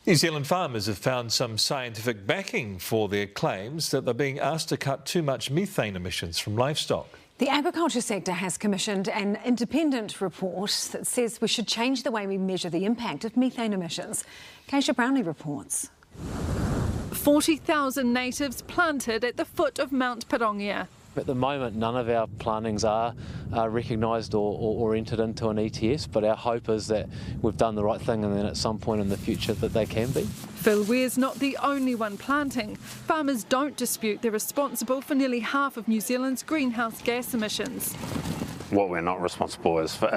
New Zealand farmers have found some scientific backing for their claims that they're being asked to cut too much methane emissions from livestock. The agriculture sector has commissioned an independent report that says we should change the way we measure the impact of methane emissions. Keisha Brownlee reports. 40,000 natives planted at the foot of Mount Pirongia. At the moment, none of our plantings are recognised or entered into an ETS, but our hope is that we've done the right thing and then at some point in the future that they can be. Phil Ware's not the only one planting. Farmers don't dispute they're responsible for nearly half of New Zealand's greenhouse gas emissions. What we're not responsible is for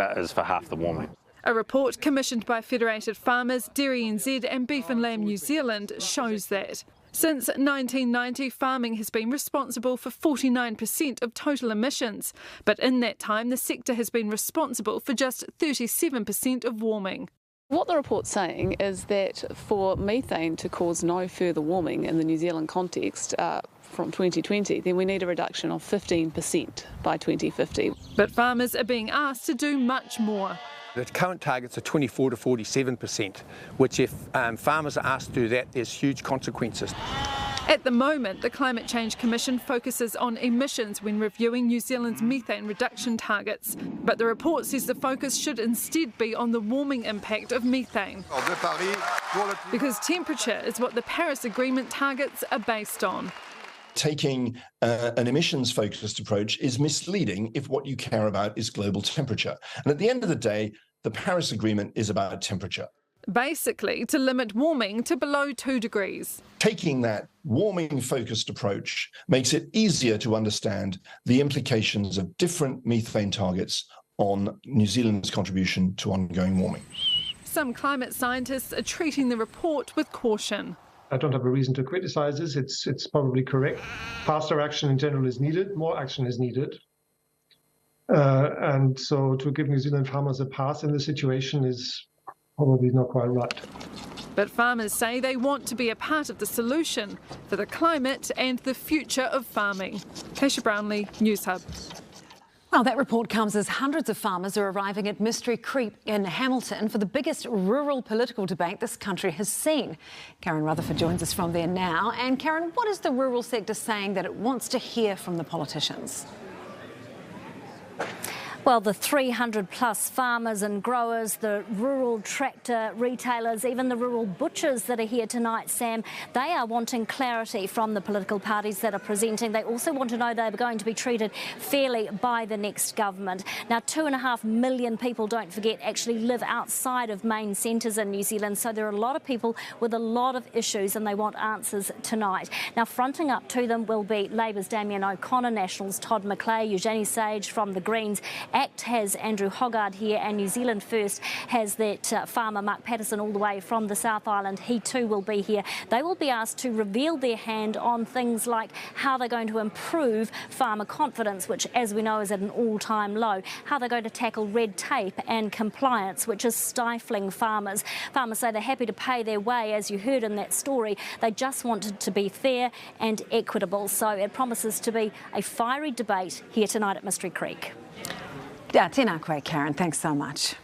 half the warming. A report commissioned by Federated Farmers, Dairy NZ and Beef and Lamb New Zealand shows that. Since 1990, farming has been responsible for 49% of total emissions, but in that time the sector has been responsible for just 37% of warming. What the report's saying is that for methane to cause no further warming in the New Zealand context from 2020, then we need a reduction of 15% by 2050. But farmers are being asked to do much more. The current targets are 24 to 47%, which if farmers are asked to do that, there's huge consequences. At the moment, the Climate Change Commission focuses on emissions when reviewing New Zealand's methane reduction targets. But the report says the focus should instead be on the warming impact of methane. Because temperature is what the Paris Agreement targets are based on. Taking an emissions-focused approach is misleading if what you care about is global temperature. And at the end of the day, the Paris Agreement is about temperature. Basically, to limit warming to below 2 degrees. Taking that warming-focused approach makes it easier to understand the implications of different methane targets on New Zealand's contribution to ongoing warming. Some climate scientists are treating the report with caution. I don't have a reason to criticise this. It's probably correct. Faster action in general is needed. More action is needed. And so to give New Zealand farmers a pass in this situation is probably not quite right. But farmers say they want to be a part of the solution for the climate and the future of farming. Keisha Brownlee, Newshub. Well, that report comes as hundreds of farmers are arriving at Mystery Creek in Hamilton for the biggest rural political debate this country has seen. Karen Rutherford joins us from there now. And Karen, what is the rural sector saying that it wants to hear from the politicians? Well, the 300 plus farmers and growers, the rural tractor retailers, even the rural butchers that are here tonight, Sam, they are wanting clarity from the political parties that are presenting. They also want to know they're going to be treated fairly by the next government. Now, 2.5 million people, don't forget, actually live outside of main centres in New Zealand. So there are a lot of people with a lot of issues and they want answers tonight. Now, fronting up to them will be Labour's Damien O'Connor, Nationals' Todd McClay, Eugenie Sage from the Greens. ACT has Andrew Hoggard here, and New Zealand First has that farmer Mark Patterson all the way from the South Island. He too will be here. They will be asked to reveal their hand on things like how they're going to improve farmer confidence, which as we know is at an all-time low, how they're going to tackle red tape and compliance, which is stifling farmers. Farmers say they're happy to pay their way, as you heard in that story. They just want it to be fair and equitable. So it promises to be a fiery debate here tonight at Mystery Creek. Yeah, tēnā koe, Karen. Thanks so much.